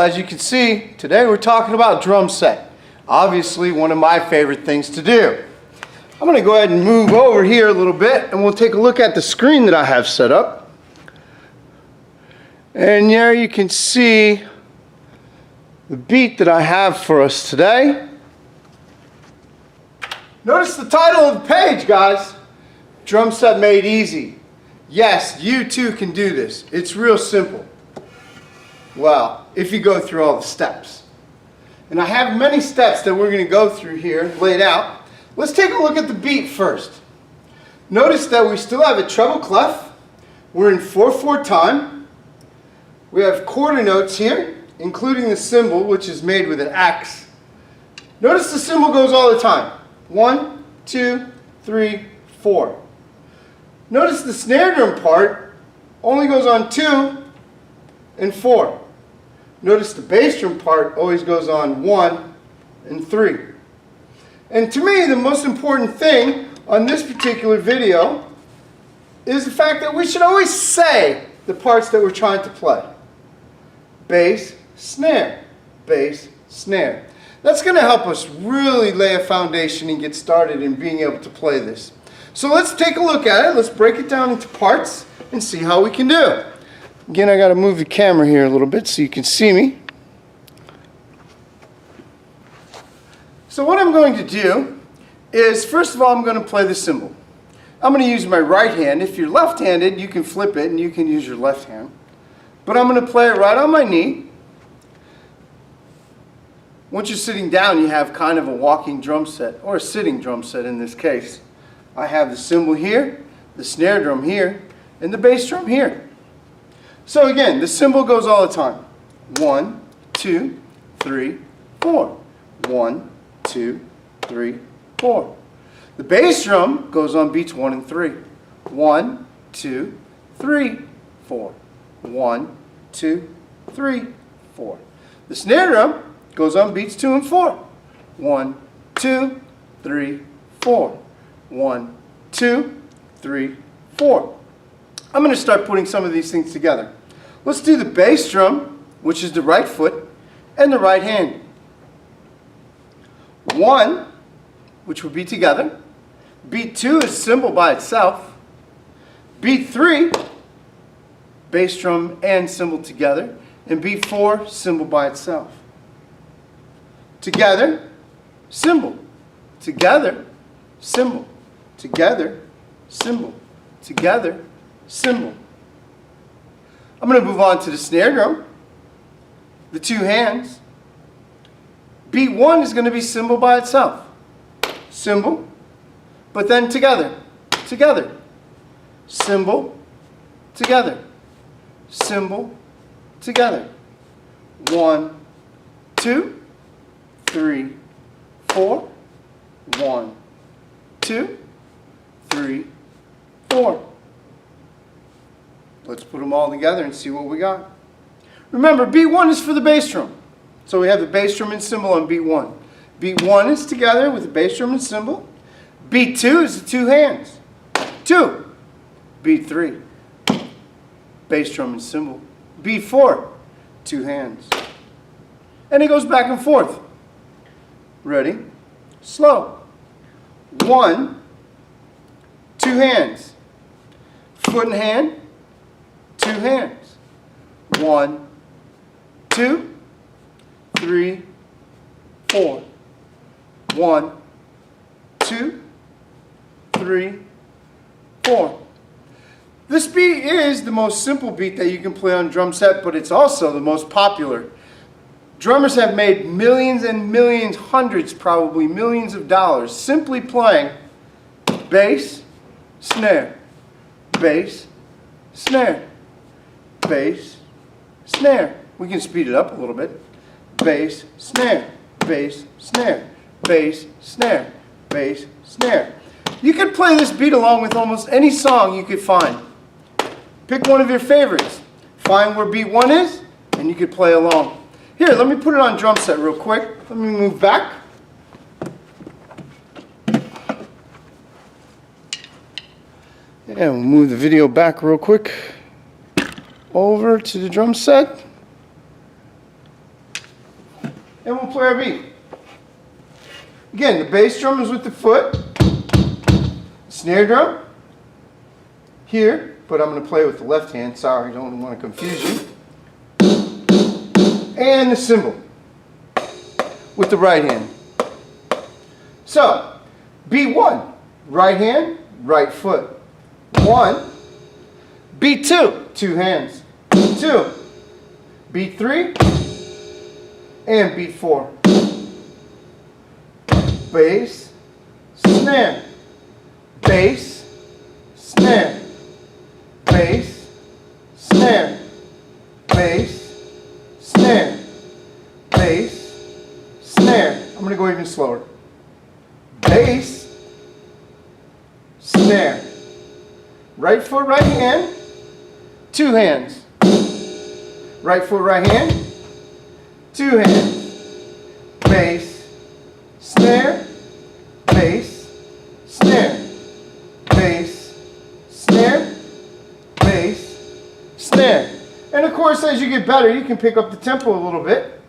as you can see, today we're talking about drum set. Obviously, one of my favorite things to do. I'm going to go ahead and move over here a little bit and we'll take a look at the screen that I have set up. And there you can see the beat that I have for us today. Notice the title of the page, guys. Drum set made easy. Yes, you too can do this. It's real simple. Well, if you go through all the steps. And I have many steps that we're going to go through here laid out. Let's take a look at the beat first. Notice that we still have a treble clef. We're in 4/4 time. We have quarter notes here, including the cymbal, which is made with an X. Notice the cymbal goes all the time. 1, 2, 3, 4. Notice the snare drum part only goes on 2 and 4. Notice the bass drum part always goes on 1 and 3. And to me, the most important thing on this particular video is the fact that we should always say the parts that we're trying to play. Bass, snare, bass, snare. That's going to help us really lay a foundation and get started in being able to play this. So let's take a look at it. Let's break it down into parts and see how we can do it. Again, I got to move the camera here a little bit so you can see me. So what I'm going to do is, first of all, I'm going to play the cymbal. I'm going to use my right hand. If you're left-handed, you can flip it and you can use your left hand. But I'm going to play it right on my knee. Once you're sitting down, you have kind of a walking drum set, or a sitting drum set in this case. I have the cymbal here, the snare drum here, and the bass drum here. So again, the cymbal goes all the time. 1, 2, 3, 4. 1, 2, 3, 4. The bass drum goes on beats 1 and 3. 1, 2, 3, 4. 1, 2, 3, 4. The snare drum goes on beats 2 and 4. 1, 2, 3, 4. 1, 2, 3, 4. I'm going to start putting some of these things together. Let's do the bass drum, which is the right foot, and the right hand. 1, which would be together. Beat 2 is cymbal by itself. Beat 3, bass drum and cymbal together. And beat 4, cymbal by itself. Together, cymbal. Together, cymbal. Together, cymbal. Together, cymbal. I'm going to move on to the snare drum. The 2 hands. Beat 1 is going to be cymbal by itself. Cymbal, but then together. Together. Cymbal, together. Cymbal, together. 1, 2, 3, 4. 1, 2, 3, 4. Let's put them all together and see what we got. Remember, beat 1 is for the bass drum. So we have the bass drum and cymbal on beat 1. Beat 1 is together with the bass drum and cymbal. Beat 2 is the 2 hands. 2. Beat 3. Bass drum and cymbal. Beat 4. 2 hands. And it goes back and forth. Ready? Slow. 1, 2 hands. Foot and hand. 2 hands. 1, 2, 3, 4. 1, 2, 3, 4. This beat is the most simple beat that you can play on drum set, but it's also the most popular. Drummers have made millions and millions, hundreds, probably millions of dollars simply playing bass, snare, bass, snare, bass, snare. We can speed it up a little bit. Bass, snare, bass, snare, bass, snare, bass, snare. You could play this beat along with almost any song you could find. Pick one of your favorites. Find where beat 1 is, and you could play along. Here, let me put it on drum set real quick. Let me move back. And we'll move the video back real quick over to the drum set. we'll play our beat. Again, the bass drum is with the foot. Snare drum here, but I'm going to play with the left hand. Sorry, don't want to confuse you. And the cymbal with the right hand. So, beat 1, right hand, right foot. 1. Beat 2, 2 hands. 2. Beat 3. And beat 4. Bass, snare. Bass, snare. Bass, snare. Bass, snare. Bass, snare. I'm going to go even slower. Bass, snare. Right foot, right hand. 2 hands. Right foot, right hand. 2 hands. Bass, snare. Bass, snare. Bass, snare. Bass, snare. And of course, as you get better, you can pick up the tempo a little bit.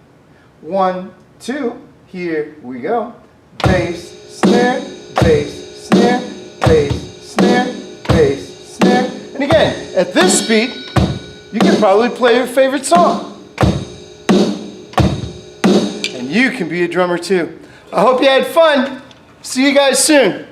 1, 2. Here we go. Bass, snare, bass, snare, bass, snare, bass, snare. And again, at this speed, you can probably play your favorite song. And you can be a drummer too. I hope you had fun. See you guys soon.